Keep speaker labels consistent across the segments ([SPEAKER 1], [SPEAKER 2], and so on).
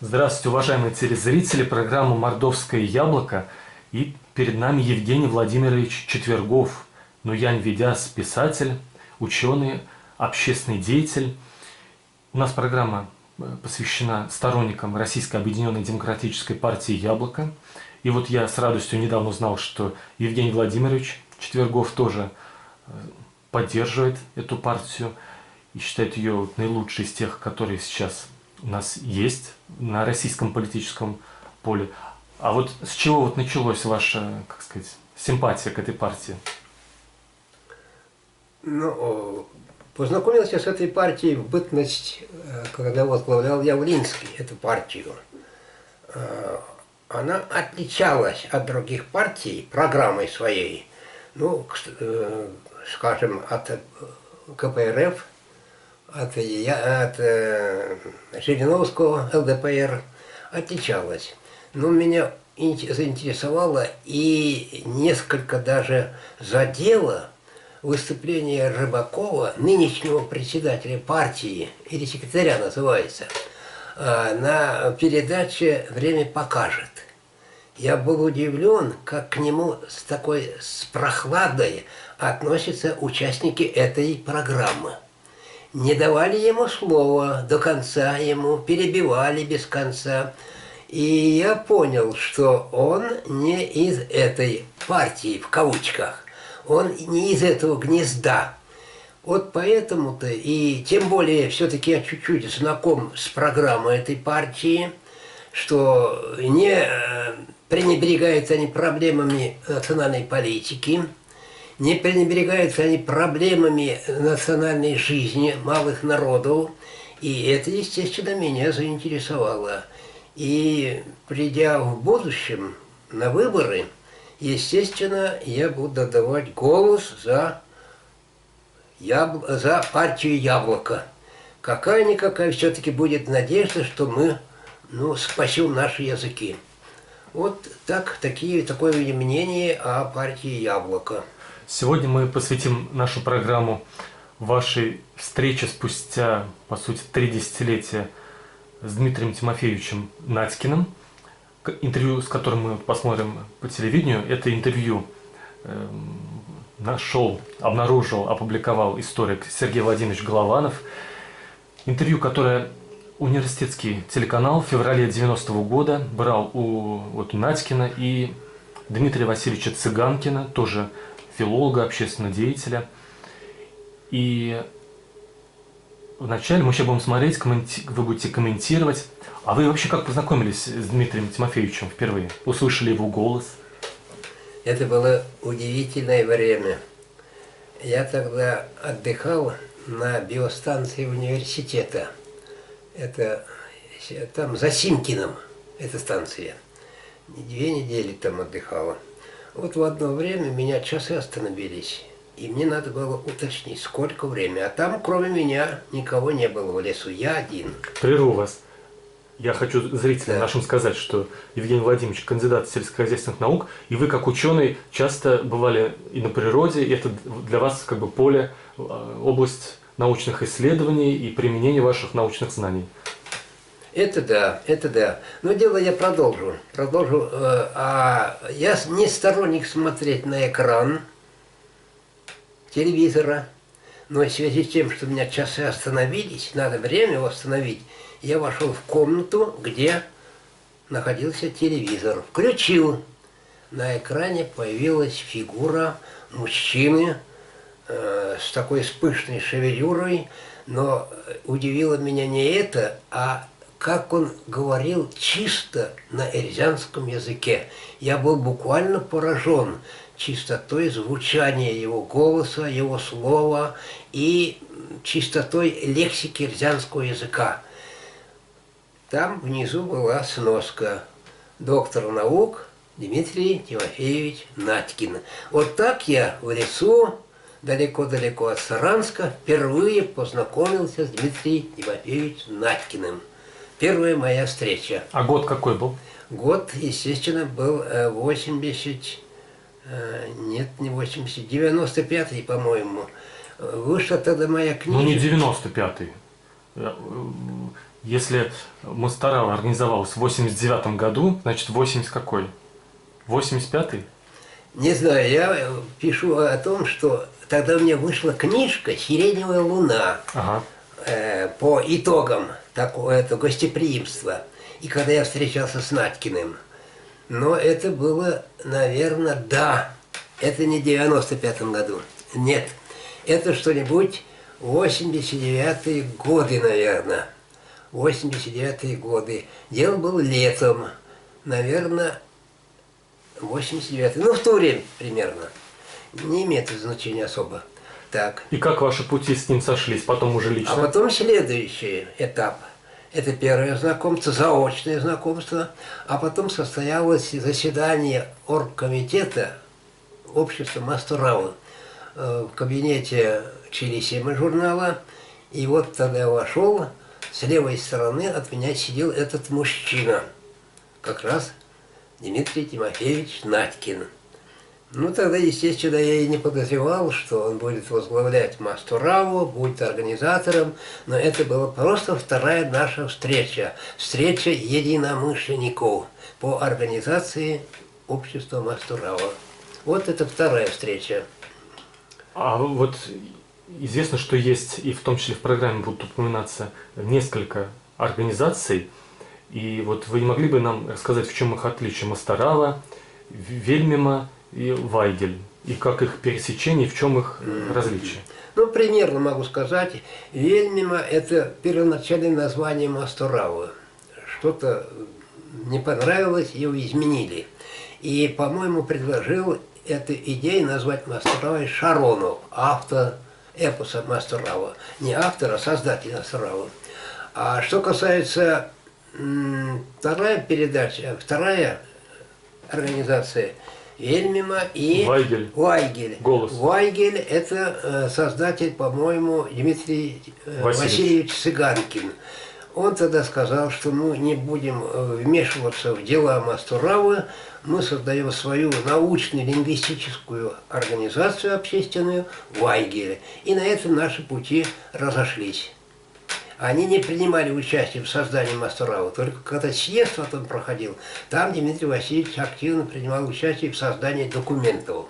[SPEAKER 1] Здравствуйте, уважаемые телезрители, программа «Мордовское яблоко». И перед нами Евгений Владимирович Четвергов, Нуянь Ведяс, писатель, ученый, общественный деятель. У нас программа посвящена сторонникам Российской Объединенной Демократической партии «Яблоко». И вот я с радостью недавно узнал, что Евгений Владимирович Четвергов тоже поддерживает эту партию и считает ее наилучшей из тех, которые сейчас у нас есть на российском политическом поле. А вот с чего вот началась ваша, как сказать, симпатия к этой партии?
[SPEAKER 2] Ну, познакомился с этой партией в бытность, когда возглавлял Явлинский эту партию. Она отличалась от других партий программой своей, ну, скажем, от КПРФ, от Жириновского ЛДПР отличалась. Но меня заинтересовало и несколько даже задело выступление Рыбакова, нынешнего председателя партии, или секретаря называется, на передаче «Время покажет». Я был удивлен, как к нему с прохладой относятся участники этой программы. Не давали ему слова до конца, ему перебивали без конца. И я понял, что он не из этой партии, в кавычках, он не из этого гнезда. Вот поэтому-то, и тем более все-таки я чуть-чуть знаком с программой этой партии, что не пренебрегаются они проблемами национальной политики, не пренебрегаются они проблемами национальной жизни малых народов, и это, естественно, меня заинтересовало. И придя в будущем на выборы, естественно, я буду давать голос за партию «Яблоко». Какая-никакая все-таки будет надежда, что мы спасем наши языки. Вот такое мнение о партии «Яблоко».
[SPEAKER 1] Сегодня мы посвятим нашу программу вашей встрече спустя, по сути, 3 десятилетия с Дмитрием Тимофеевичем Надькиным, интервью, с которым мы посмотрим по телевидению. Это интервью обнаружил, опубликовал историк Сергей Владимирович Голованов. Интервью, которое университетский телеканал в феврале 90-го года брал у Надькина и Дмитрия Васильевича Цыганкина, тоже филолога, общественного деятеля. И вначале мы сейчас будем смотреть, вы будете комментировать. А вы вообще как познакомились с Дмитрием Тимофеевичем впервые? Услышали его голос?
[SPEAKER 2] Это было удивительное время. Я тогда отдыхал на биостанции университета. Это там за Симкиным, эта станция. 2 недели там отдыхала. Вот в одно время меня часы остановились, и мне надо было уточнить, сколько времени. А там, кроме меня, никого не было в лесу, я один.
[SPEAKER 1] Прерву вас. Я хочу зрителям нашим сказать, что Евгений Владимирович кандидат сельскохозяйственных наук, и вы, как ученый, часто бывали и на природе, и это для вас как бы поле, область научных исследований и применения ваших научных знаний.
[SPEAKER 2] Это да. Но дело я продолжу. Я не сторонник смотреть на экран телевизора, но в связи с тем, что у меня часы остановились, надо время восстановить, я вошел в комнату, где находился телевизор. Включил. На экране появилась фигура мужчины с такой пышной шевелюрой, но удивило меня не это, а как он говорил чисто на эрзянском языке. Я был буквально поражен чистотой звучания его голоса, его слова и чистотой лексики эрзянского языка. Там внизу была сноска: доктор наук Дмитрий Тимофеевич Надькин. Вот так я в лесу, далеко-далеко от Саранска, впервые познакомился с Дмитрием Тимофеевичем Надькиным. Первая моя встреча.
[SPEAKER 1] А год какой был?
[SPEAKER 2] Год, естественно, был 95-й, по-моему. Вышла тогда моя книга.
[SPEAKER 1] Ну, не 95-й. Если Мастарава организовалась в 89 году, значит 80 какой? 85-й?
[SPEAKER 2] Не знаю, я пишу о том, что тогда у меня вышла книжка «Сиреневая луна»
[SPEAKER 1] Ага.
[SPEAKER 2] по итогам такого это гостеприимства. И когда я встречался с Надькиным. Но это было, наверное, да, это не в 95-м году. Нет, это что-нибудь 89-е годы, наверное. 89-е годы. Дело было летом, наверное, 89-й. Ну, в то время примерно. Не имеет значения особо. Так.
[SPEAKER 1] И как ваши пути с ним сошлись? Потом уже лично?
[SPEAKER 2] А потом следующий этап. Это первое знакомство, заочное знакомство. А потом состоялось заседание оргкомитета общества Мастуравы в кабинете Челисимы журнала. И вот тогда я вошел, с левой стороны от меня сидел этот мужчина. Как раз Дмитрий Тимофеевич Надькин. Ну, тогда, естественно, я и не подозревал, что он будет возглавлять Мастураву, будет организатором, но это была просто вторая наша встреча. Встреча единомышленников по организации общества Мастурава. Вот это вторая встреча.
[SPEAKER 1] А вот известно, что есть, и в том числе в программе будут упоминаться несколько организаций. И вот вы не могли бы нам рассказать, в чем их отличие Мастарава, Вельмима и Вайгель, и как их пересечение, в чем их различие?
[SPEAKER 2] Ну, примерно могу сказать, Вельмима – это первоначальное название Мастуравы. Что-то не понравилось, ее изменили. И, по-моему, предложил эту идею назвать Мастуравой Шаронов, автор эпоса Мастурава. Не автор, а создатель Мастуравы. А что касается вторая передача, вторая организация – Вельмима и Вайгель.
[SPEAKER 1] Голос.
[SPEAKER 2] Вайгель – это создатель, по-моему, Дмитрий Васильевич Цыганкин. Он тогда сказал, что мы не будем вмешиваться в дела Мастуравы, мы создаем свою научную лингвистическую организацию общественную Вайгель. И на этом наши пути разошлись. Они не принимали участие в создании Мастуравы, только когда съезд потом проходил, там Дмитрий Васильевич активно принимал участие в создании документов,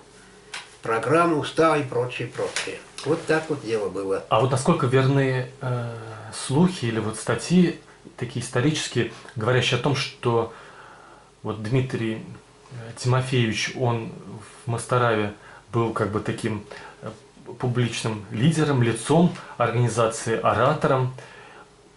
[SPEAKER 2] программ, устава и прочее, прочее. Вот так вот дело было.
[SPEAKER 1] А вот насколько верны слухи или вот статьи, такие исторические, говорящие о том, что вот Дмитрий Тимофеевич, он в Мастараве был как бы таким публичным лидером, лицом организации, оратором,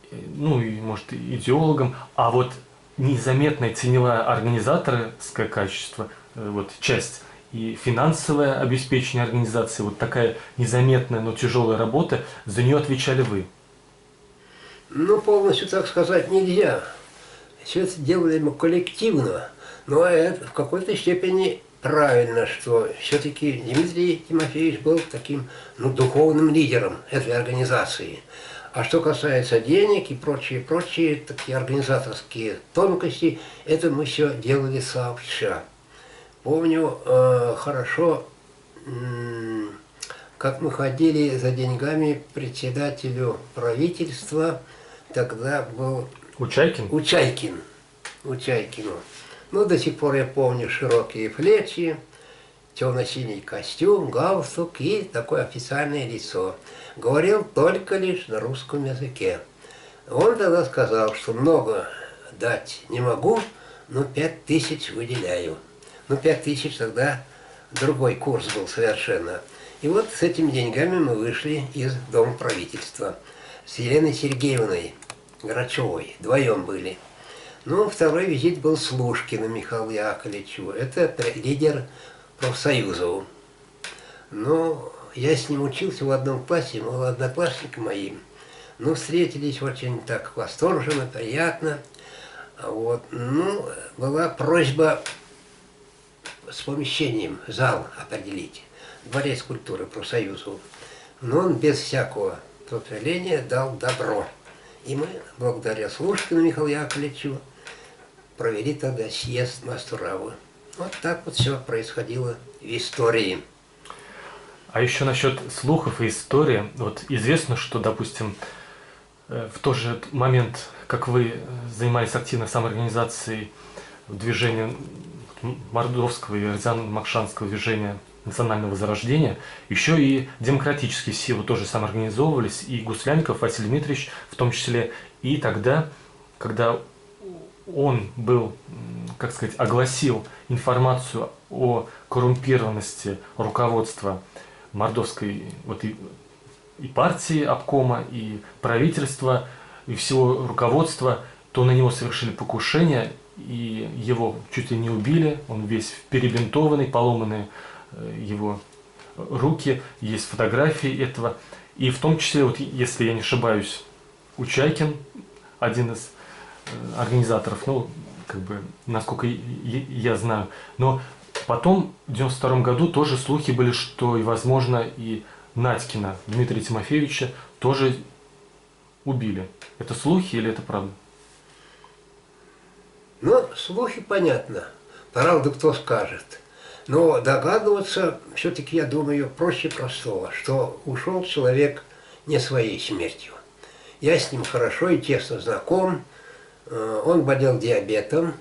[SPEAKER 1] ну и, может, идеологом, а вот незаметное теневое организаторское качество, вот часть и финансовое обеспечение организации, вот такая незаметная, но тяжелая работа, за нее отвечали вы.
[SPEAKER 2] Ну, полностью так сказать нельзя. Все это делали мы коллективно, но это в какой-то степени правильно, что все-таки Дмитрий Тимофеевич был таким, ну, духовным лидером этой организации. А что касается денег и прочие такие организаторские тонкости, это мы все делали сообща. Помню хорошо, как мы ходили за деньгами председателю правительства, тогда был
[SPEAKER 1] Учайкин?
[SPEAKER 2] Учайкину. Ну, до сих пор я помню широкие плечи, темно-синий костюм, галстук и такое официальное лицо. Говорил только лишь на русском языке. Он тогда сказал, что много дать не могу, но 5000 выделяю. Ну, 5000 тогда другой курс был совершенно. И вот с этими деньгами мы вышли из Дома правительства. С Еленой Сергеевной Грачевой, вдвоем были. Ну, второй визит был с Лушкиным Михаилу Яковлевичу. Это лидер профсоюзов. Но я с ним учился в одном классе, был одноклассником моим. Ну, встретились очень так восторженно, приятно. Вот. Ну, была просьба с помещением зал определить. Дворец культуры профсоюзов. Но он без всякого сопротивления дал добро. И мы, благодаря Слушкину Михаилу Яковлевичу, провели тогда съезд Мастуравы. Вот так вот все происходило в истории.
[SPEAKER 1] А еще насчет слухов и истории. Вот известно, что, допустим, в тот же момент, как вы занимались активно самоорганизацией движения мордовского и Родиано-Макшанского движения национального возрождения, еще и демократические силы тоже самоорганизовывались, и Гуслянников Василий Дмитриевич в том числе. И тогда, когда он был, как сказать, огласил информацию о коррумпированности руководства мордовской вот и партии обкома, и правительства, и всего руководства, то на него совершили покушение, и его чуть ли не убили, он весь перебинтованный, поломанные его руки, есть фотографии этого. И в том числе, вот, если я не ошибаюсь, Учайкин, один из организаторов, ну, как бы, насколько я знаю. Но потом, в 1992 году, тоже слухи были, что, и, возможно, и Надькина Дмитрия Тимофеевича тоже убили. Это слухи или это правда?
[SPEAKER 2] Ну, слухи понятно. Правда, кто скажет. Но догадываться, все-таки, я думаю, проще простого, что ушел человек не своей смертью. Я с ним хорошо и тесно знаком. Он болел диабетом.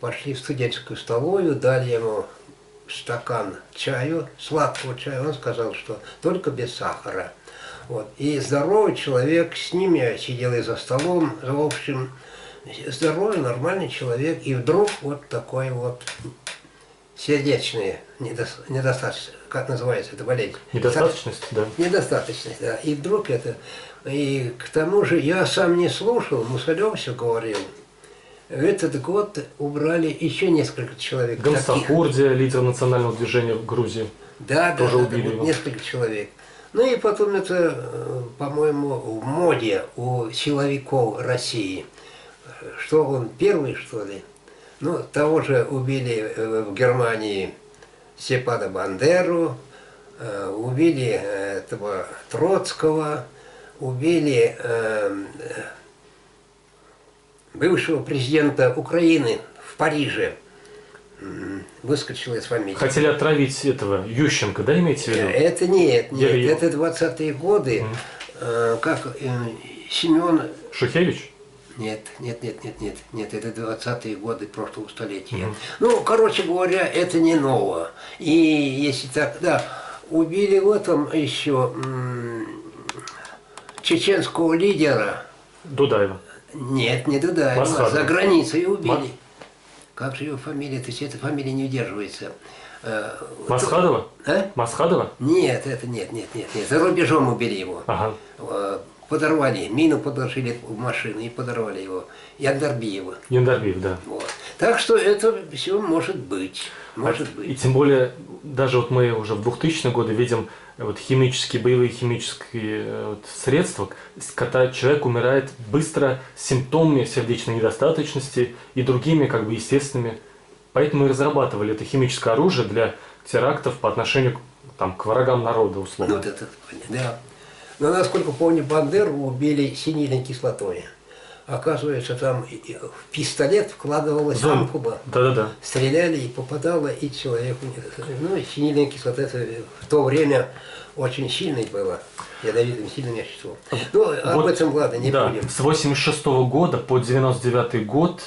[SPEAKER 2] Пошли в студенческую столовую, дали ему стакан чаю, сладкого чая. Он сказал, что только без сахара. Вот. И здоровый человек, с ним я сидел и за столом, в общем, здоровый, нормальный человек. И вдруг вот такой вот сердечная недостаточность, как называется эта болезнь?
[SPEAKER 1] Недостаточность, да.
[SPEAKER 2] Недостаточность, да. И вдруг это... И к тому же я сам не слушал, Мусалев все говорил. В этот год убрали еще несколько человек.
[SPEAKER 1] Гамсахурдия, лидер национального движения в Грузии.
[SPEAKER 2] Да,
[SPEAKER 1] тоже
[SPEAKER 2] да,
[SPEAKER 1] убили его.
[SPEAKER 2] Несколько человек. Ну и потом это, по-моему, в моде у силовиков России. Что он первый, что ли? Ну, того же убили в Германии Степана Бандеру, убили этого Троцкого, убили бывшего президента Украины в Париже. Выскочил из фамилии.
[SPEAKER 1] Хотели отравить этого Ющенко, да, имеете в виду?
[SPEAKER 2] Это нет, это 20-е годы. Как Семен...
[SPEAKER 1] Шухевич?
[SPEAKER 2] Нет, это 20-е годы прошлого столетия. Ну, короче говоря, это не ново. И если так, да, убили в этом еще чеченского лидера.
[SPEAKER 1] Дудаева.
[SPEAKER 2] Нет, не Дудаева,
[SPEAKER 1] Масхадова.
[SPEAKER 2] за границей убили. Как же его фамилия? То есть эта фамилия не удерживается.
[SPEAKER 1] Масхадова?
[SPEAKER 2] А?
[SPEAKER 1] Масхадова?
[SPEAKER 2] Нет, это нет. За рубежом убили его.
[SPEAKER 1] Ага.
[SPEAKER 2] Подорвали, мину подложили в машину и подорвали его. Яндарбиева.
[SPEAKER 1] Яндарбиев, да.
[SPEAKER 2] Вот. Так что это все может быть.
[SPEAKER 1] И тем более, даже вот мы уже в 2000-е годы видим вот боевые химические вот средства, когда человек умирает быстро с симптомами сердечной недостаточности и другими как бы естественными. Поэтому мы разрабатывали это химическое оружие для терактов по отношению там, к врагам народа, условно.
[SPEAKER 2] Вот это, да. Но, насколько помню, Бандеру убили синильной кислотой. Оказывается, там в пистолет вкладывалась ампула.
[SPEAKER 1] Да.
[SPEAKER 2] Стреляли и попадало, и человеку... Ну, синильная кислота это в то время очень сильной была. Ядовитым сильным веществом. Ну, об этом, ладно, не будем.
[SPEAKER 1] С 86-го года по 99-й год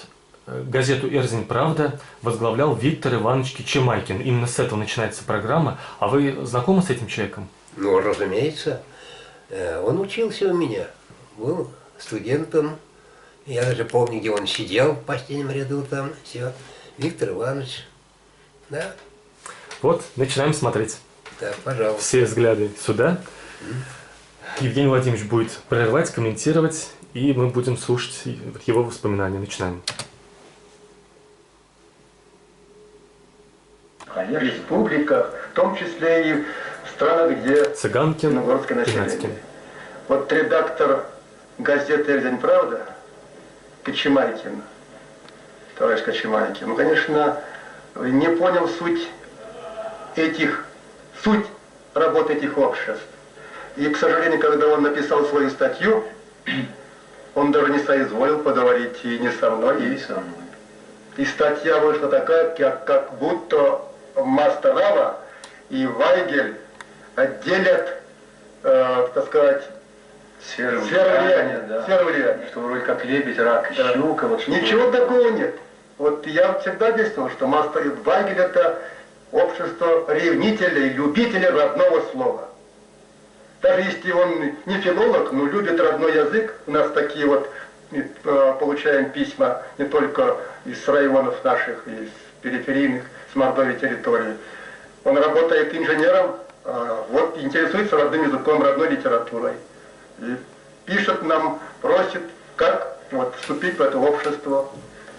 [SPEAKER 1] газету «Эрзень Правда» возглавлял Виктор Иванович Чемайкин. Именно с этого начинается программа. А вы знакомы с этим человеком?
[SPEAKER 2] Ну, разумеется. Он учился у меня. Был студентом. Я даже помню, где он сидел в последнем ряду там. Все. Виктор Иванович. Да.
[SPEAKER 1] Вот, начинаем смотреть.
[SPEAKER 2] Да, пожалуйста.
[SPEAKER 1] Все взгляды сюда. Евгений Владимирович будет прерывать, комментировать, и мы будем слушать его воспоминания. Начинаем.
[SPEAKER 3] В республиках, в том числе и в странах, где
[SPEAKER 1] Цыганкин,
[SPEAKER 3] новгородское население.
[SPEAKER 1] Игнатьевский.
[SPEAKER 3] Вот редактор газеты «Эрзень Правда» Кочемайкин, товарищ Кочемайкин, ну, конечно, не понял суть работы этих обществ. И, к сожалению, когда он написал свою статью, он даже не соизволил поговорить и не со мной, и со мной. И статья вышла такая, как будто Мастерава и Вайгель делят, так сказать,
[SPEAKER 4] Сфера
[SPEAKER 3] влияния,
[SPEAKER 4] да.
[SPEAKER 3] сфера влияния.
[SPEAKER 4] Что вроде как лебедь, рак,
[SPEAKER 3] Да.
[SPEAKER 4] щука. Вот
[SPEAKER 3] Ничего такого нет. Вот я всегда объяснил, что Вайгель это общество ревнителей, любителей родного слова. Даже если он не филолог, но любит родной язык, у нас такие вот получаем письма не только из районов наших, из периферийных, с Мордовии территории. Он работает инженером, вот интересуется родным языком, родной литературой. И пишет нам, просит, как вот, вступить в это общество,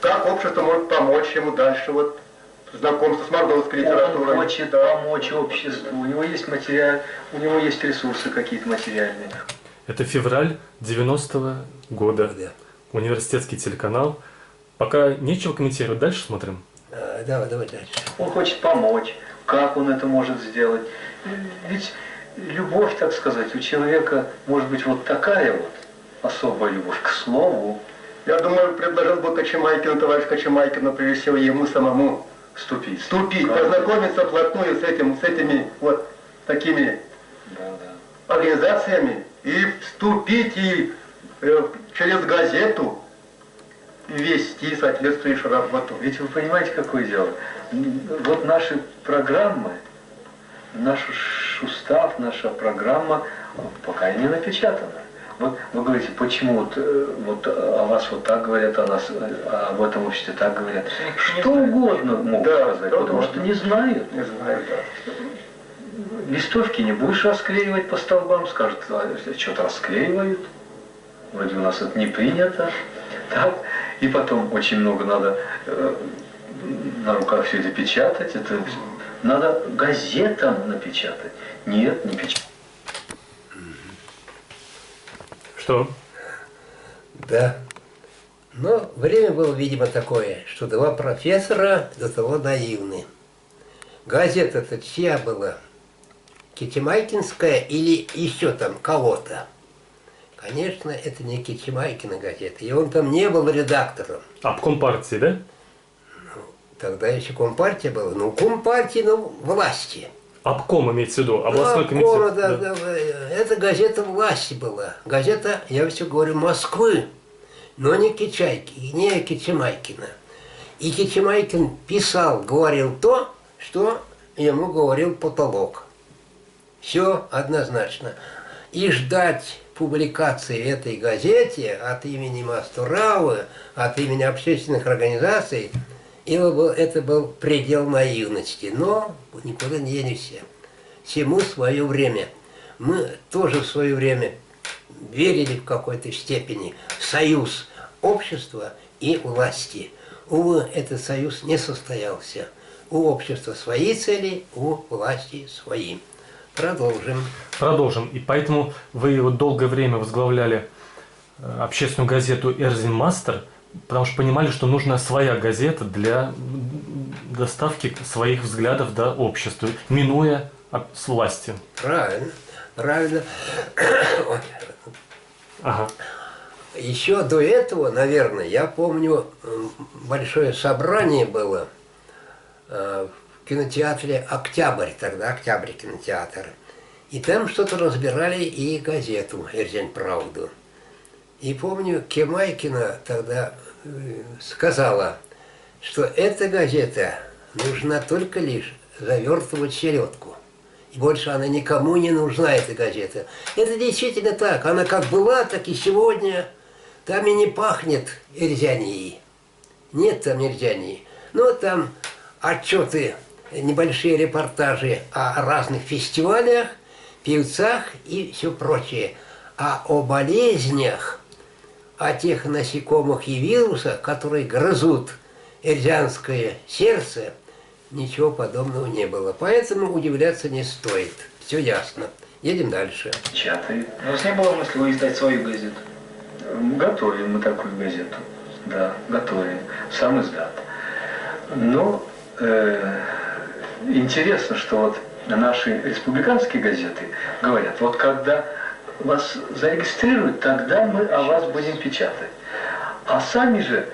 [SPEAKER 3] как общество может помочь ему дальше вот, знакомство с мордовской литературой.
[SPEAKER 4] Он хочет помочь обществу, у него есть материал, у него есть ресурсы какие-то материальные.
[SPEAKER 1] Это февраль 90-го года.
[SPEAKER 2] Да.
[SPEAKER 1] Университетский телеканал. Пока нечего комментировать, дальше смотрим.
[SPEAKER 2] Давай дальше.
[SPEAKER 4] Он хочет помочь, как он это может сделать. Ведь любовь, так сказать, у человека может быть вот такая вот особая любовь к слову.
[SPEAKER 3] Я думаю, предложил бы Кочемайкину, товарищ Кочемайкину, превысил ему самому
[SPEAKER 4] Вступить.
[SPEAKER 3] Познакомиться вплотную с этими вот такими организациями и вступить и через газету вести соответствующую работу.
[SPEAKER 4] Ведь вы понимаете, какое дело? Вот наши программы, наш устав, наша программа пока не напечатана. Вот вы говорите, почему вот о вас вот так говорят, о нас, об этом обществе так говорят. Что угодно могут сказать, потому что не знают.
[SPEAKER 3] Не знаю, да.
[SPEAKER 4] Листовки не будешь расклеивать по столбам, скажут, что-то расклеивают. Вроде у нас это не принято. Так? И потом очень много надо на руках все это печатать. Это надо газетам напечатать. Нет, не печатать.
[SPEAKER 1] Что?
[SPEAKER 2] Да. Но время было, видимо, такое, что два профессора до того наивны. Газета-то чья была? Кичемайкинская или еще там кого-то? Конечно, это не Кичемайкина газета. И он там не был редактором.
[SPEAKER 1] Обком партии, да?
[SPEAKER 2] Тогда еще Компартия была. Ну, Компартия, ну, власти.
[SPEAKER 1] Обком имеется в виду, областной
[SPEAKER 2] Обкома,
[SPEAKER 1] комитет.
[SPEAKER 2] да. Это газета власти была. Газета, я все говорю, Москвы. Но не не Кичемайкина. И Кичемайкин писал, говорил то, что ему говорил потолок. Все однозначно. И ждать публикации этой газете от имени Мастуравы, от имени общественных организаций, это был предел наивности. Но никуда не денешься. Всему свое время. Мы тоже в свое время верили в какой-то степени в союз общества и власти. Увы, этот союз не состоялся. У общества свои цели, у власти свои. Продолжим.
[SPEAKER 1] Продолжим. И поэтому вы вот долгое время возглавляли общественную газету «Эрзин Мастер», потому что понимали, что нужна своя газета для доставки своих взглядов до общества, минуя с власти.
[SPEAKER 2] Правильно, правильно.
[SPEAKER 1] Ага.
[SPEAKER 2] Еще до этого, наверное, я помню, большое собрание было в кинотеатре «Октябрь», тогда «Октябрь» кинотеатр. И там что-то разбирали и газету «Эрзень Правду». И помню, Кемайкина тогда сказала, что эта газета нужна только лишь завертывать селедку. И больше она никому не нужна, эта газета. Это действительно так. Она как была, так и сегодня. Там и не пахнет эрзянией. Нет там эрзянии. Но там отчеты, небольшие репортажи о разных фестивалях, певцах и все прочее. А о болезнях, о тех насекомых и вирусах, которые грызут эрзянское сердце, ничего подобного не было. Поэтому удивляться не стоит. Все ясно. Едем дальше.
[SPEAKER 4] Печатает.
[SPEAKER 5] У вас не было мысли издать свою газету?
[SPEAKER 4] Готовим мы такую газету. Да, готовим. Сам издат. Но интересно, что вот наши республиканские газеты говорят, вот когда вас зарегистрируют, тогда мы о вас будем печатать. А сами же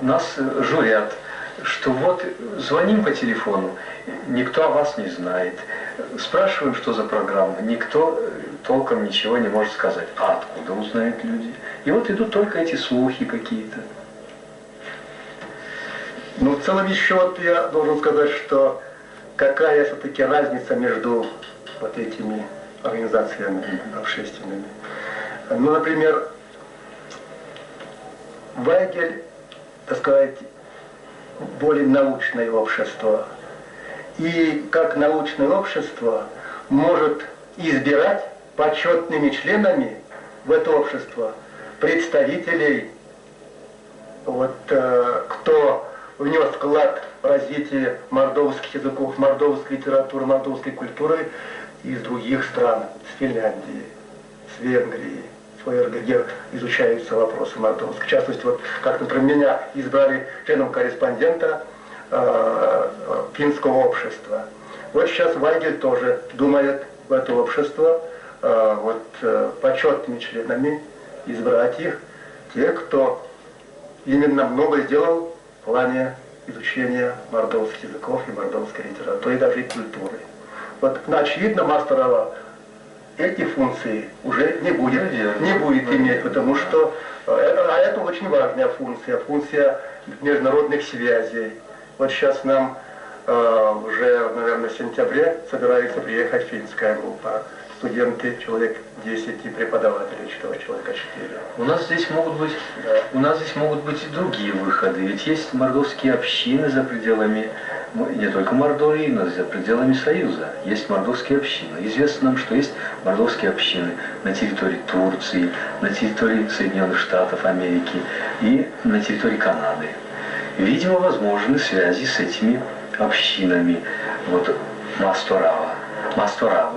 [SPEAKER 4] нас журят, что вот звоним по телефону, никто о вас не знает. Спрашиваем, что за программа, никто толком ничего не может сказать. А откуда узнают люди? И вот идут только эти слухи какие-то.
[SPEAKER 3] Ну, в целом еще вот я должен сказать, что какая все-таки разница между вот этими организациями общественными. Ну, например, Вайгель, так сказать, более научное общество. И как научное общество может избирать почетными членами в это общество представителей, вот, кто внес вклад в развитие мордовских языков, мордовской литературы, мордовской культуры из других стран, с Финляндии, с Венгрии, с ФРГ, где изучаются вопросы мордовские. В частности, вот, как, например, меня избрали членом корреспондента финского общества. Вот сейчас Вайгель тоже думает в это общество почетными членами избрать их, те, кто именно много сделал в плане изучения мордовских языков и мордовской литературы, и даже и культуры. Вот, очевидно, Масторова эти функции уже не будет иметь, потому что это очень важная функция международных связей. Вот сейчас нам уже, наверное, в сентябре собирается приехать финская группа. Студенты, человек 10 и преподаватели, человека 4.
[SPEAKER 4] У нас здесь могут быть и другие выходы. Ведь есть мордовские общины за пределами, не только Мордовии, но и за пределами Союза. Есть мордовские общины. Известно нам, что есть мордовские общины на территории Турции, на территории Соединенных Штатов Америки и на территории Канады. Видимо, возможны связи с этими общинами. Вот Масторава.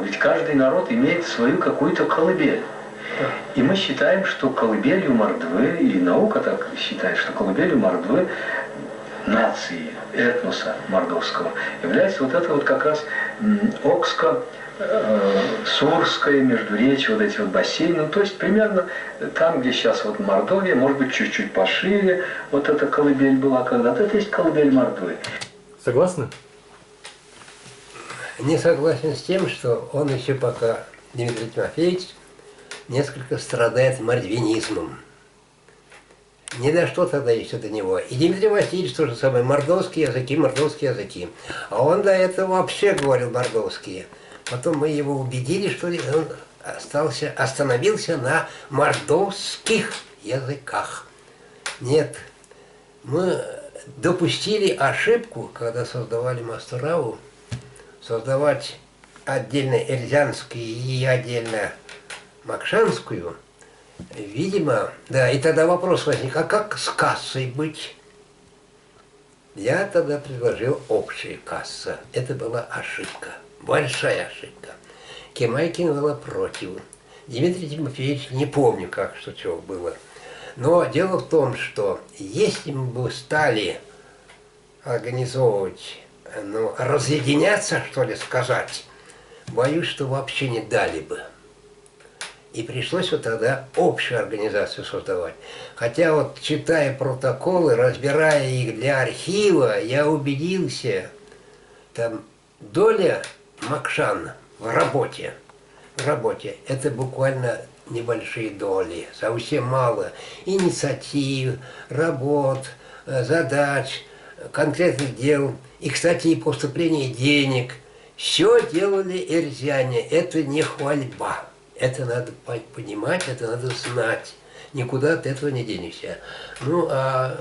[SPEAKER 4] Ведь каждый народ имеет свою какую-то колыбель. И мы считаем, что колыбелью Мордвы, и наука так считает, что колыбелью Мордвы, нации, этноса мордовского, является вот это вот как раз Окско-Сурское, Междуречье, вот эти вот бассейны. То есть примерно там, где сейчас вот Мордовия, может быть, чуть-чуть пошире, вот эта колыбель была когда-то. Это есть колыбель Мордвы.
[SPEAKER 1] Согласны?
[SPEAKER 2] Не согласен с тем, что он еще пока, Дмитрий Тимофеевич, несколько страдает мордвинизмом. Не дошло тогда еще до него. И Дмитрий Васильевич то же самое, мордовские языки. А он до этого вообще говорил мордовские. Потом мы его убедили, что он остановился на мордовских языках. Нет, мы допустили ошибку, когда создавали Мастораву, создавать отдельно Эльзянскую и отдельно Макшанскую. Видимо, да, и тогда вопрос возник, а как с кассой быть? Я тогда предложил общая касса. Это была ошибка, большая ошибка. Кемайкин была против. Дмитрий Тимофеевич, не помню, как, что было. Но дело в том, что если мы бы стали организовывать, разъединяться, что ли, сказать, боюсь, что вообще не дали бы. И пришлось вот тогда общую организацию создавать. Хотя вот читая протоколы, разбирая их для архива, я убедился, там доля Макшан в работе, это буквально небольшие доли, совсем мало инициатив, работ, задач, конкретных дел. И, кстати, и поступление денег. Все делали эльзяне. Это не хвальба. Это надо понимать, это надо знать. Никуда от этого не денешься. Ну, а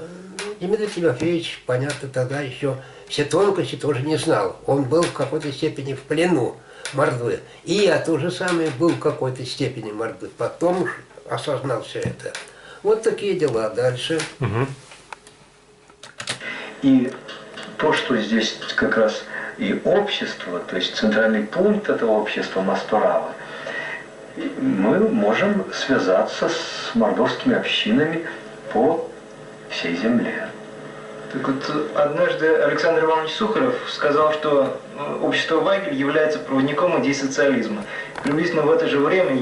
[SPEAKER 2] Дмитрий Тимофеевич, понятно, тогда еще все тонкости тоже не знал. Он был в какой-то степени в плену Мордвы. И я тоже самое был в какой-то степени Мордвы. Потом осознал все это. Вот такие дела. Дальше.
[SPEAKER 4] И то, что здесь как раз и общество, то есть центральный пункт этого общества Масторава, мы можем связаться с мордовскими общинами по всей земле.
[SPEAKER 5] Так вот, однажды Александр Иванович Сухарев сказал, что общество Вайгель является проводником идей социализма. Приблизительно в это же время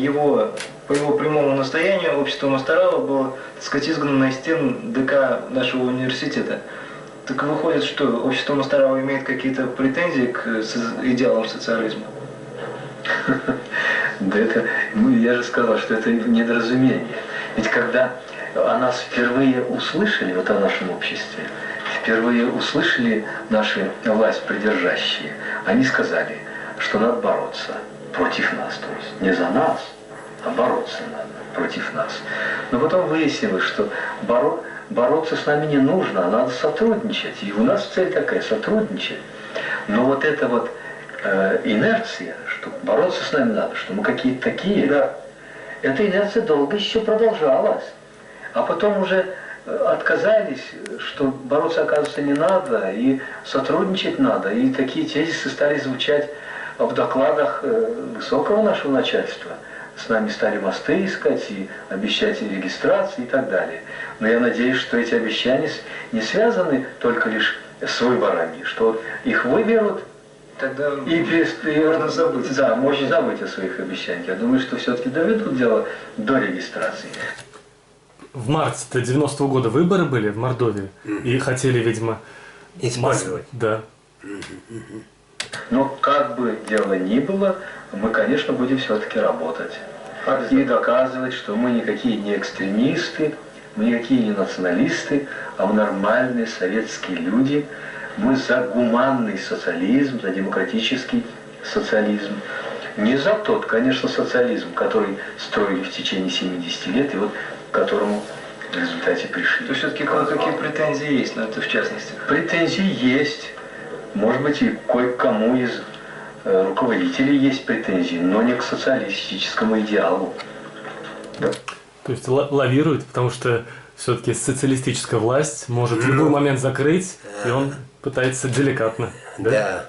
[SPEAKER 5] по его прямому настоянию общество Масторава было, так сказать, изгнано из стен ДК нашего университета. Так выходит, что общество Масторава имеет какие-то претензии к идеалам социализма?
[SPEAKER 4] Да это, ну я же сказал, что это недоразумение. Ведь когда о нас впервые услышали, вот о нашем обществе, впервые услышали наши власть придержащие, они сказали, что надо бороться против нас, то есть не за нас, а бороться надо против нас. Но потом выяснилось, что бороться с нами не нужно, а надо сотрудничать. И у нас цель такая – сотрудничать. Но вот эта вот инерция, что бороться с нами надо, что мы какие-то такие, да, эта инерция долго еще продолжалась. А потом уже отказались, что бороться, оказывается, не надо, и сотрудничать надо. И такие тезисы стали звучать в докладах высокого нашего начальства. С нами стали мосты искать и обещать регистрации и так далее. Но я надеюсь, что эти обещания не связаны только лишь с выборами, что их выберут,
[SPEAKER 5] Тогда
[SPEAKER 4] и
[SPEAKER 5] можно забыть.
[SPEAKER 4] Да, можно забыть о своих обещаниях. Я думаю, что все-таки доведут дело до регистрации.
[SPEAKER 1] В марте 90-го года выборы были в Мордовии, и хотели, видимо,
[SPEAKER 2] Использовать.
[SPEAKER 1] Да.
[SPEAKER 4] Но как бы дело ни было, мы, конечно, будем все-таки работать. И доказывать, что мы никакие не экстремисты, мы никакие не националисты, а мы нормальные советские люди. Мы за гуманный социализм, за демократический социализм. Не за тот, конечно, социализм, который строили в течение 70 лет, и вот к которому в результате пришли.
[SPEAKER 5] То все-таки кое-какие претензии есть, но это в частности.
[SPEAKER 4] Претензии есть. Может быть, и кое-кому из руководителей есть претензии, но не к социалистическому идеалу. Да.
[SPEAKER 1] То есть лавирует, потому что все-таки социалистическая власть может в любой момент закрыть, и он пытается деликатно. Да?
[SPEAKER 2] Да.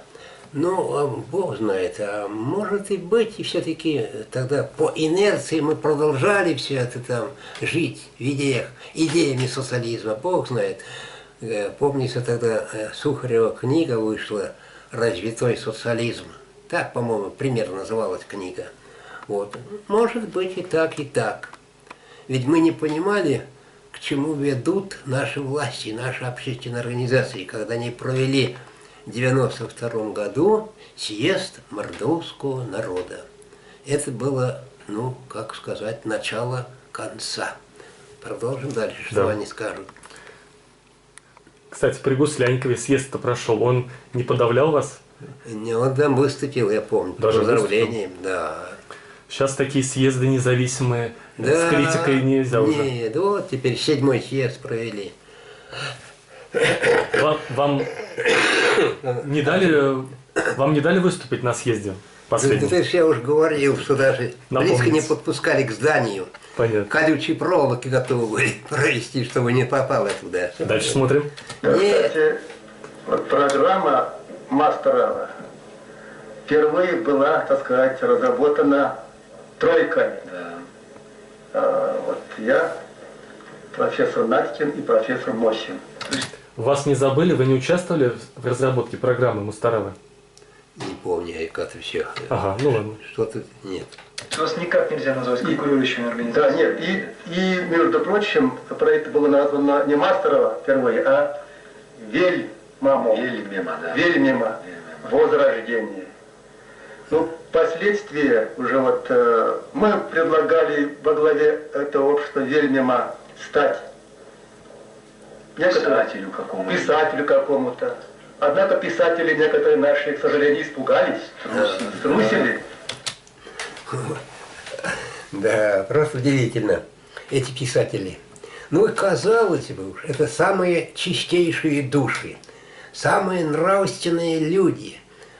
[SPEAKER 2] Ну, Бог знает, а может и быть, и все-таки тогда по инерции мы продолжали все это там жить в идеях, идеями социализма, Бог знает. Помнится, тогда Сухарева книга вышла «Развитой социализм». Так, по-моему, примерно называлась книга. Вот. Может быть и так, и так. Ведь мы не понимали, к чему ведут наши власти, наши общественные организации, когда они провели в 1992 году съезд мордовского народа. Это было, ну, как сказать, начало конца. Продолжим дальше, что они скажут.
[SPEAKER 1] Кстати, при Гуслянькове съезд-то прошел, он не подавлял вас?
[SPEAKER 2] Не, он там выступил, я помню,
[SPEAKER 1] даже
[SPEAKER 2] поздравлением, да.
[SPEAKER 1] Сейчас такие съезды независимые,
[SPEAKER 2] Да,
[SPEAKER 1] с критикой нельзя уже.
[SPEAKER 2] Нет, вот теперь 7-й съезд провели.
[SPEAKER 1] Вам не дали выступить на съезде последнем?
[SPEAKER 2] Ты же я уже говорил, что даже близко не подпускали к зданию.
[SPEAKER 1] Понятно.
[SPEAKER 2] Колючие проволоки готовы были провести, чтобы не попало туда.
[SPEAKER 1] Дальше смотрим.
[SPEAKER 3] Да,
[SPEAKER 2] Нет.
[SPEAKER 3] кстати, вот программа Мастерова впервые была, так сказать, разработана тройкой. Вот я, профессор Надькин и профессор Мосин.
[SPEAKER 1] Вас не забыли? Вы не участвовали в разработке программы Мустарова?
[SPEAKER 2] Не помню, я как-то все.
[SPEAKER 1] Ага, ну ладно.
[SPEAKER 2] Что-то нет.
[SPEAKER 5] Вас никак нельзя назвать конкурирующими
[SPEAKER 3] Да,
[SPEAKER 5] организациями.
[SPEAKER 3] нет, и между прочим, проект было названо не Мастерова впервые, а Вельмамо.
[SPEAKER 4] Вельмема, да.
[SPEAKER 3] Вельмема. Возрождение. Ну, впоследствии уже вот мы предлагали во главе этого общества Вельмема стать
[SPEAKER 4] Писателю какому-то.
[SPEAKER 3] Писателю какому-то. Однако писатели некоторые наши, к сожалению, испугались, струсили.
[SPEAKER 2] Да, просто удивительно. Эти писатели. Ну и казалось бы уж, это самые чистейшие души, самые нравственные люди.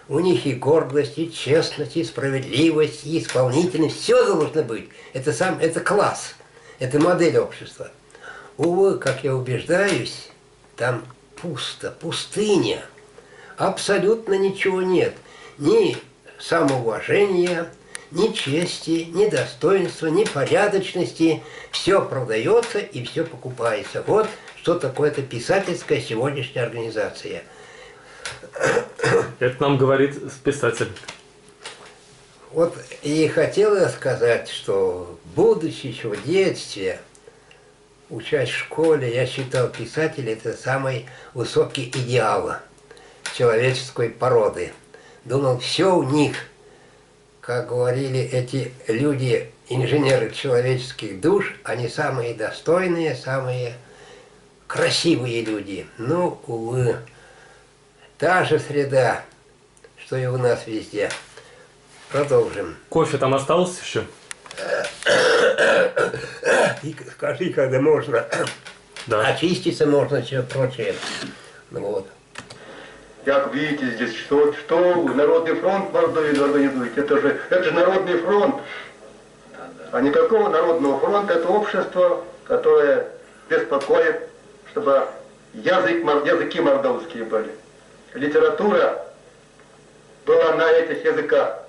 [SPEAKER 2] У них и гордость, и честность, и справедливость, и исполнительность. Все должно быть. Это класс. Это модель общества. Увы, как я убеждаюсь, там пусто, пустыня. Абсолютно ничего нет. Ни самоуважения, ни чести, ни достоинства, ни порядочности. Все продается и все покупается. Вот что такое-то писательская сегодняшняя организация.
[SPEAKER 1] Это нам говорит писатель.
[SPEAKER 2] Вот и хотел я сказать, что будучи еще в детстве, учась в школе, я считал писателей это самый высокий идеал человеческой породы. Думал, все у них как говорили эти люди, инженеры человеческих душ, они самые достойные, самые красивые люди. Ну, увы, та же среда, что и у нас везде. Продолжим.
[SPEAKER 1] Кофе там остался еще?
[SPEAKER 2] И скажи, когда можно.
[SPEAKER 1] Да.
[SPEAKER 2] Очиститься можно, все прочее. Вот.
[SPEAKER 3] Как видите здесь, что Народный фронт Мордовии организует, это же Народный фронт. А никакого Народного фронта, это общество, которое беспокоит, чтобы языки мордовские были. Литература была на этих языках.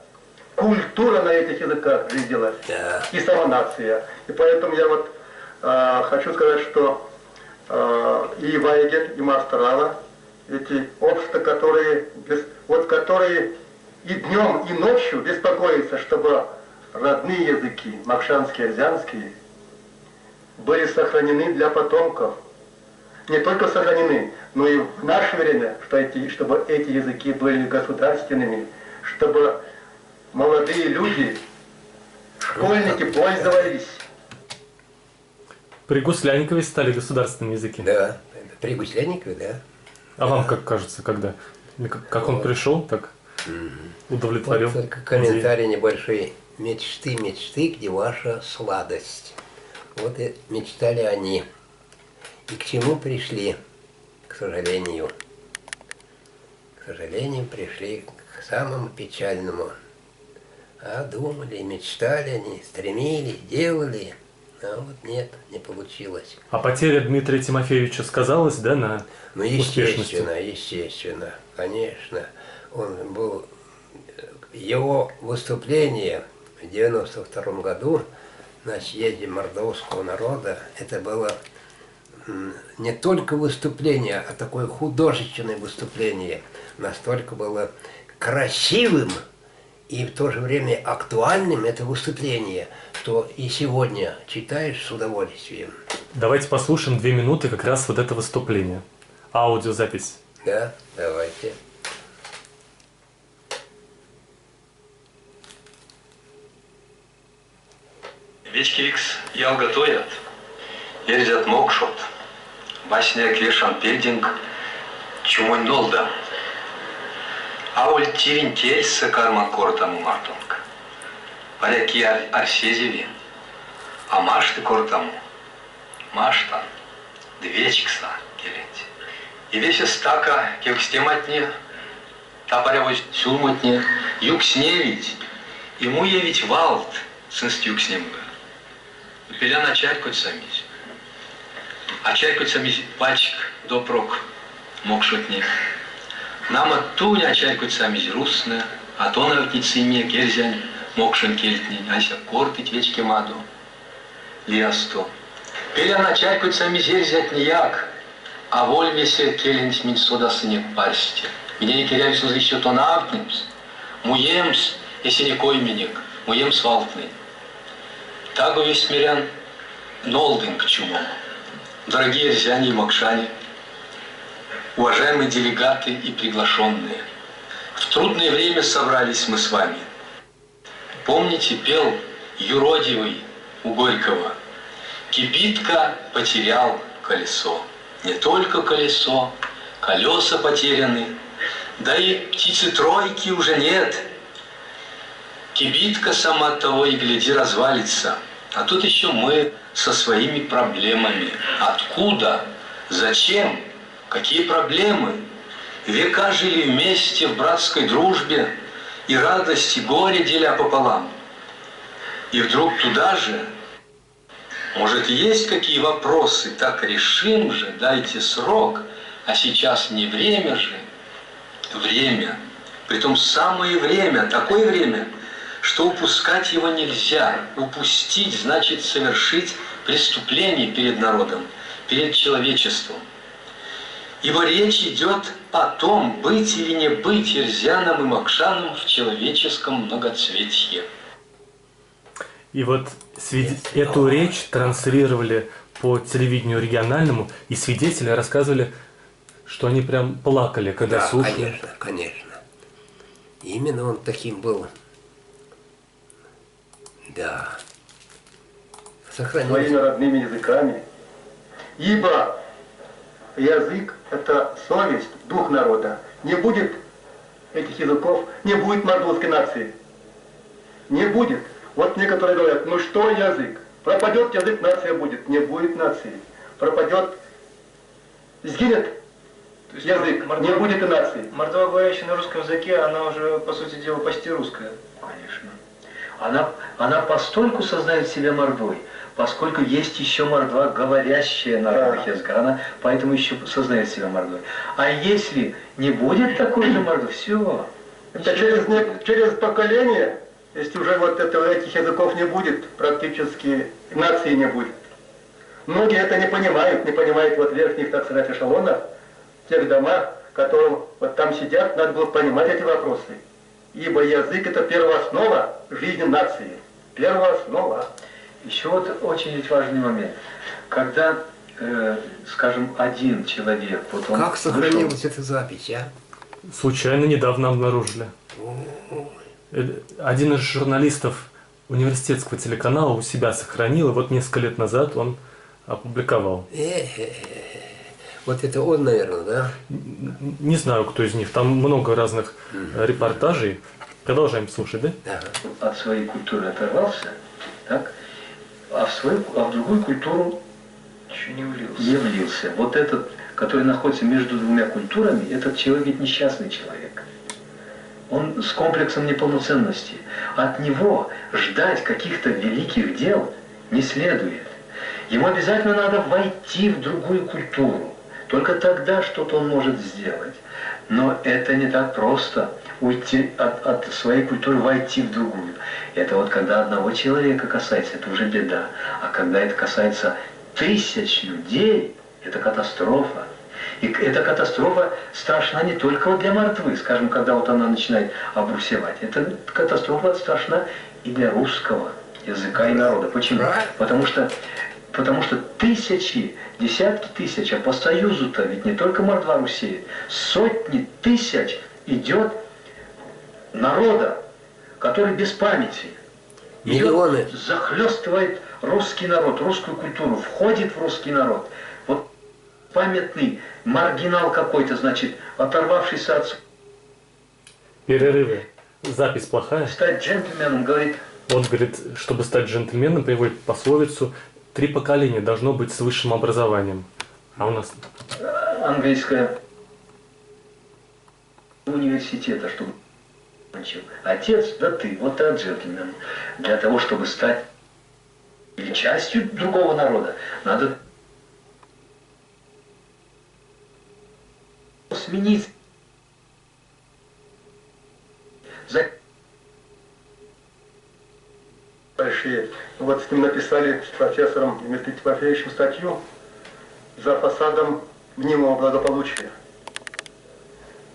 [SPEAKER 3] Культура на этих языках жизнилась.
[SPEAKER 2] Да.
[SPEAKER 3] И сама нация. И поэтому я вот хочу сказать, что и Вайгель, и Мастрала, эти общества, которые и днем, и ночью беспокоятся, чтобы родные языки, макшанские, азианские, были сохранены для потомков. Не только сохранены, но и в наше время, чтобы эти языки были государственными, чтобы молодые люди, школьники пользовались.
[SPEAKER 1] При Гуслянникове стали государственными языки.
[SPEAKER 2] Да, при Гуслянникове, да.
[SPEAKER 1] А вам как кажется, когда? Как он пришел, так удовлетворил?
[SPEAKER 2] Вот только комментарий небольшой. Мечты, где ваша сладость. Вот и мечтали они. И к чему пришли, к сожалению? К сожалению, пришли к самому печальному. А думали, мечтали они, стремились, делали. А вот нет, не получилось.
[SPEAKER 1] А потеря Дмитрия Тимофеевича сказалась, да, на
[SPEAKER 2] Ну,
[SPEAKER 1] успешности?
[SPEAKER 2] естественно, конечно. Он был... Его выступление в 92 году на съезде мордовского народа, это было не только выступление, а такое художественное выступление. Настолько было красивым и в то же время актуальным это выступление, что и сегодня читаешь с удовольствием.
[SPEAKER 1] Давайте послушаем 2 минуты как раз вот это выступление. Аудиозапись.
[SPEAKER 2] Да, давайте.
[SPEAKER 6] Вечкикс ялгатоят, ерзят мокшот, басня квешан пельдинг, чумонь нолда. Ауль тирин тельса карма кортаму мартунг. Паряки арсезеви, а машты кортаму. Маштан, двечкса келеть. И весь стака кевстематне, тапаревой сюлматне, юксневить, ему явить валт, сынст юкснемга. Пеля начать хоть самись. А чай хоть самись пальчик допрок мог шутни. Нам отту не чай хоть самись русны, а то на втницине керзянь мокшен кельтни, ася кортить вечки маду. Лиасто. Пеля начать хоть самись зерзять нияк, а воль месер келент мин сода сынек парсти. Мне не керявись еще то навтнемс, муемс, если не койменник, муемс валтный. Так весь мирян нолдын к чуму. Дорогие рязяне и мокшане, уважаемые делегаты и приглашенные, в трудное время собрались мы с вами. Помните, пел юродивый у Горького: «Кибитка потерял колесо». Не только колесо, колеса потеряны, да и птицы-тройки уже нет. Кибитка сама того и гляди развалится. А тут еще мы со своими проблемами. Откуда? Зачем? Какие проблемы? Века жили вместе в братской дружбе, и радость, и горе деля пополам. И вдруг туда же, может, есть какие вопросы? Так решим же, дайте срок, а сейчас не время же. Время. Притом самое время, такое время, что упускать его нельзя. Упустить значит совершить преступление перед народом, перед человечеством. Ибо речь идет о том, быть или не быть ирзяном и мокшаном в человеческом многоцветье.
[SPEAKER 1] И вот эту речь транслировали по телевидению региональному, и свидетели рассказывали, что они прям плакали, когда
[SPEAKER 2] Да,
[SPEAKER 1] слушали.
[SPEAKER 2] конечно, конечно. Именно он таким был Да.
[SPEAKER 3] своими
[SPEAKER 2] Сохранился.
[SPEAKER 3] родными языками. Ибо язык – это совесть, дух народа. Не будет этих языков, не будет мордовской нации. Не будет. Вот некоторые говорят, ну что язык? Пропадет язык, нация будет. Не будет нации. Пропадет, сгинет язык, не будет и нации.
[SPEAKER 5] Мордва, говорящая на русском языке, она уже, по сути дела, почти русская.
[SPEAKER 4] Конечно. Она постольку сознает себя мордвой, поскольку есть еще мордва, говорящая на разных языках. Она поэтому еще сознает себя мордвой. А если не будет такой же мордвы, все.
[SPEAKER 3] Это через поколение, если уже вот этих языков не будет, практически нации не будет. Многие это не понимают вот в верхних, так сказать, эшелонах, в тех домах, которым вот там сидят, надо было понимать эти вопросы. Ибо язык – это первооснова жизни нации. Первооснова.
[SPEAKER 4] Еще вот очень ведь важный момент. Когда, скажем, один человек... Вот он
[SPEAKER 2] Как сохранилась эта запись, а?
[SPEAKER 1] Случайно недавно обнаружили. Один из журналистов университетского телеканала у себя сохранил, и вот несколько лет назад он опубликовал.
[SPEAKER 2] Вот это он, наверное, да?
[SPEAKER 1] Не знаю, кто из них. Там много разных репортажей. Продолжаем слушать, да?
[SPEAKER 2] Да.
[SPEAKER 4] От своей культуры оторвался, так? А в другую культуру
[SPEAKER 5] Еще не влился.
[SPEAKER 4] не влился. Вот этот, который находится между двумя культурами, этот человек ведь несчастный человек. Он с комплексом неполноценности. От него ждать каких-то великих дел не следует. Ему обязательно надо войти в другую культуру. Только тогда что-то он может сделать. Но это не так просто уйти от своей культуры, войти в другую. Это вот когда одного человека касается, это уже беда. А когда это касается тысяч людей, это катастрофа. И эта катастрофа страшна не только вот для мордвы, скажем, когда вот она начинает обрусевать. Эта катастрофа страшна и для русского языка и народа. Почему? Потому что тысячи, десятки тысяч, а по Союзу-то ведь не только мордва русеет, сотни тысяч идет народа, который без памяти.
[SPEAKER 2] Миллионы.
[SPEAKER 4] Захлестывает русский народ, русскую культуру, входит в русский народ. Вот памятный маргинал какой-то, значит, оторвавшийся от...
[SPEAKER 1] Перерывы. Запись плохая.
[SPEAKER 4] Стать джентльменом, говорит...
[SPEAKER 1] Он говорит, чтобы стать джентльменом, приводит пословицу: 3 поколения должно быть с высшим образованием. А у нас...
[SPEAKER 4] Английская университета, чтобы учил. Отец, да ты, вот ты джентльмен. Для того, чтобы стать или частью другого народа, надо сменить.
[SPEAKER 3] Большие. Вот с ним написали, с профессором Дмитрием Тимофеевичем, статью «За фасадом мнимого благополучия».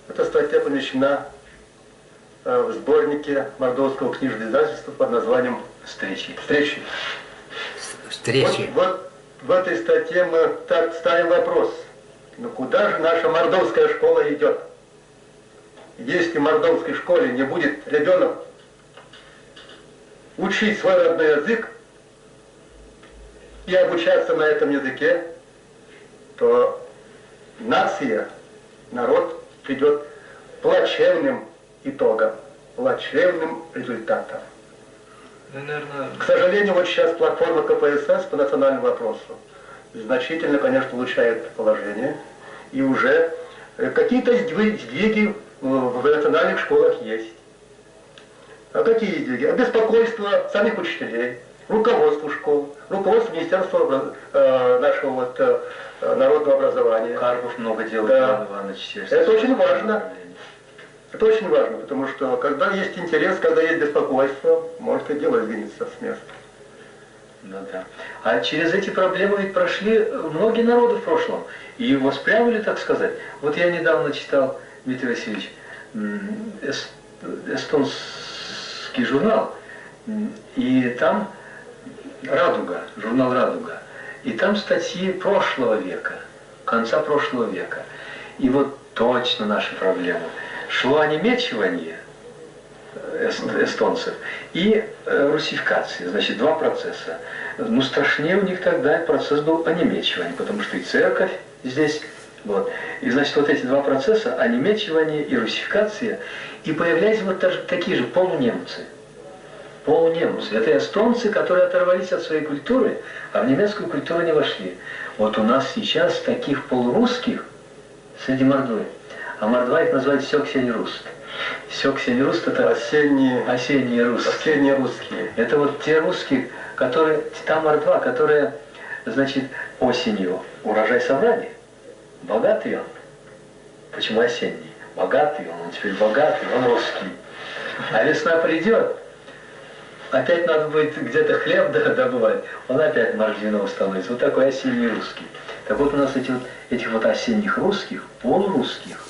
[SPEAKER 3] Эта статья помещена в сборнике мордовского книжного издательства под названием
[SPEAKER 4] Встречи.
[SPEAKER 3] «Встречи».
[SPEAKER 2] Встречи.
[SPEAKER 3] Вот в этой статье мы так ставим вопрос: ну куда же наша мордовская школа идет? Если в мордовской школе не будет ребенок учить свой родной язык и обучаться на этом языке, то нация, народ придет к плачевным итогам, плачевным результатам.
[SPEAKER 5] Ну, наверное...
[SPEAKER 3] К сожалению, вот сейчас платформа КПСС по национальному вопросу значительно, конечно, улучшает положение, и уже какие-то сдвиги в национальных школах есть. А какие сдвиги? Беспокойство самих учителей, руководство школ, руководство Министерства нашего вот, народного образования.
[SPEAKER 4] Карпов много делает,
[SPEAKER 3] Да.
[SPEAKER 4] Иван Иванович.
[SPEAKER 3] Это очень важно. Это очень важно, потому что когда есть интерес, когда есть беспокойство, может и дело сдвинется с места.
[SPEAKER 4] Ну да. А через эти проблемы ведь прошли многие народы в прошлом. И воспрянули, так сказать. Вот я недавно читал, Дмитрий Васильевич, эстонский журнал, и там «Радуга», журнал «Радуга», и там статьи прошлого века, конца прошлого века. И вот точно наши проблемы. Шло онемечивание эстонцев, и русификации, значит, два процесса. Ну, страшнее у них тогда процесс был онемечивания, потому что и церковь здесь, вот. И, значит, вот эти два процесса, онемечивание и русификация, и появлялись вот такие же полунемцы. Полунемцы. Это эстонцы, которые оторвались от своей культуры, а в немецкую культуру не вошли. Вот у нас сейчас таких полурусских среди мордвы, а мордва их называют сёксень-руст. Сёксень-руст – это осенние русские. Это вот те русские, которые, та мордва, которая, значит, осенью урожай собрали. Богатый он. Почему осенний? Богатый он теперь богатый, он русский. А весна придет, опять надо будет где-то хлеб добывать, он опять моржиного становится. Вот такой осенний русский. Так вот у нас этих вот осенних русских, полурусских,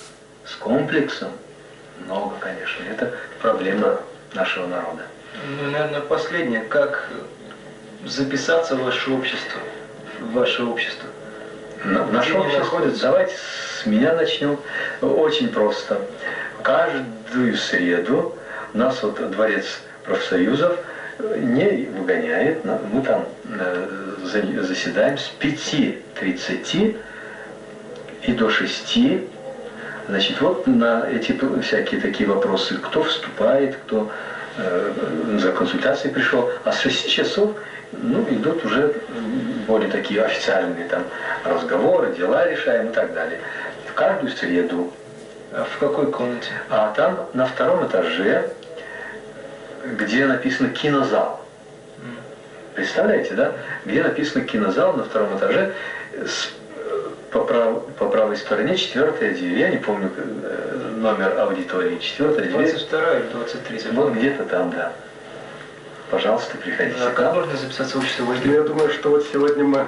[SPEAKER 4] с комплексом, много, конечно. Это проблема нашего народа.
[SPEAKER 5] Ну, наверное, последнее. Как записаться в ваше общество? В ваше общество?
[SPEAKER 4] Наше общество, давайте с меня начнем. Очень просто. Каждую среду нас вот Дворец профсоюзов не выгоняет. Мы там заседаем с 5:30 и до 6. Значит, вот на эти всякие такие вопросы, кто вступает, кто за консультацией пришел, а с 6 часов, ну, идут уже более такие официальные там разговоры, дела решаем и так далее. В каждую среду.
[SPEAKER 5] А в какой комнате?
[SPEAKER 4] А там на втором этаже, где написано кинозал. Представляете, да? Где написано кинозал на втором этаже, по правой стороне 4-я дверь, я не помню номер аудитории, 4-я дверь.
[SPEAKER 5] 22 или 23.
[SPEAKER 4] Вот где-то там, да. Пожалуйста, приходите.
[SPEAKER 5] А как можно записаться в общество Вайгеля?
[SPEAKER 3] Я думаю, что вот сегодня мы...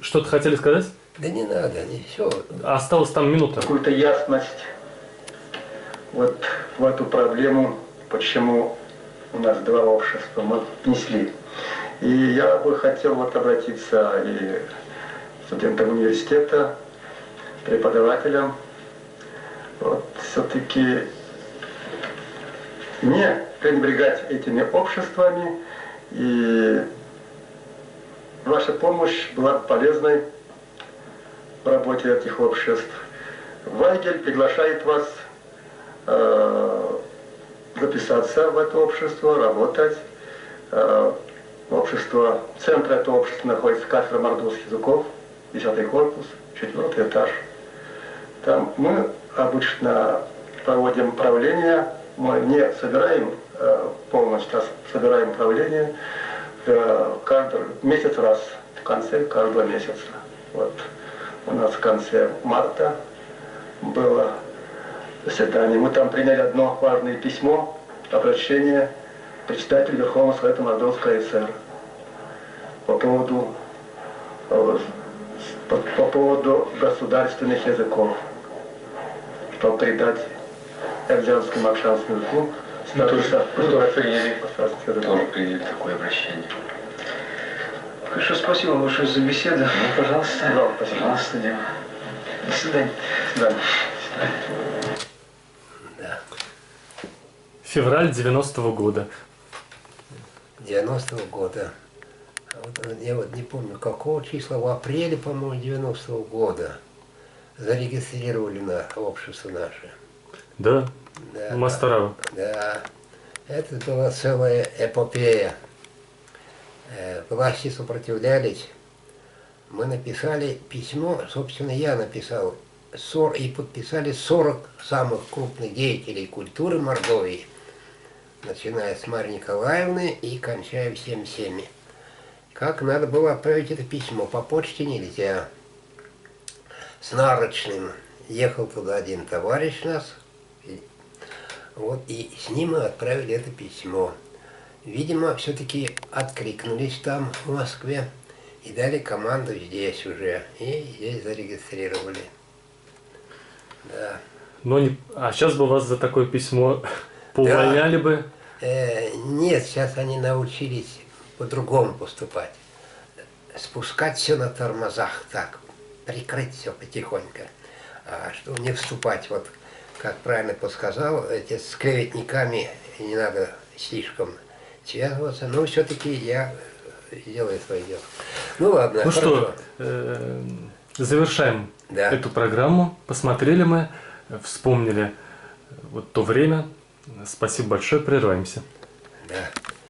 [SPEAKER 1] Что-то хотели сказать?
[SPEAKER 2] Да не надо, не все.
[SPEAKER 1] Осталась там минута.
[SPEAKER 3] Какую-то ясность вот в эту проблему, почему у нас два общества, мы внесли. И я бы хотел вот обратиться и к студентам университета, преподавателям, вот все-таки не пренебрегать этими обществами, и ваша помощь была полезной в работе этих обществ. Вайгель приглашает вас записаться в это общество, работать. Общество, центр этого общества находится кафедра мордовских языков, 10-й корпус, 4-й этаж. Там мы обычно проводим правление, мы не собираем полностью, а собираем правление каждый месяц раз, в конце каждого месяца. Вот у нас в конце марта было заседание. Мы там приняли одно важное письмо, обращение председателю Верховного Совета Мордовской ССР по поводу государственных языков, чтобы придать эрзянскому акшанскому языку статуса
[SPEAKER 4] Тоже приняли такое обращение.
[SPEAKER 5] Хорошо, спасибо большое за беседу.
[SPEAKER 4] Ну, пожалуйста.
[SPEAKER 3] Да, спасибо.
[SPEAKER 4] Пожалуйста, Дима.
[SPEAKER 5] До свидания.
[SPEAKER 3] Да.
[SPEAKER 1] Февраль 90-го года.
[SPEAKER 2] 90-го года. Вот, я вот не помню, какого числа, в апреле, по-моему, 90-го года зарегистрировали на общество наше.
[SPEAKER 1] Да,
[SPEAKER 2] Да,
[SPEAKER 1] в Мастарово.
[SPEAKER 2] да. Это была целая эпопея. Власти сопротивлялись. Мы написали письмо, собственно, я написал, и подписали 40 самых крупных деятелей культуры Мордовии, начиная с Марьи Николаевны и кончая всеми. Как надо было отправить это письмо? По почте нельзя. С нарочным. Ехал туда один товарищ нас. Вот, и с ним мы отправили это письмо. Видимо, все-таки откликнулись там, в Москве, и дали команду здесь уже. И здесь зарегистрировали. Да.
[SPEAKER 1] Но не... А сейчас бы вас за такое письмо поувольняли бы?
[SPEAKER 2] Нет, сейчас они научились по-другому поступать. Спускать все на тормозах, так, прикрыть все потихоньку, чтобы не вступать. Вот как правильно подсказал, с клеветниками не надо слишком связываться, но все-таки я делаю свое дело. Ну ладно,
[SPEAKER 1] Ну
[SPEAKER 2] хорошо.
[SPEAKER 1] что, завершаем
[SPEAKER 2] Да.
[SPEAKER 1] эту программу. Посмотрели мы, вспомнили вот то время. Спасибо большое, прерываемся.
[SPEAKER 2] Да.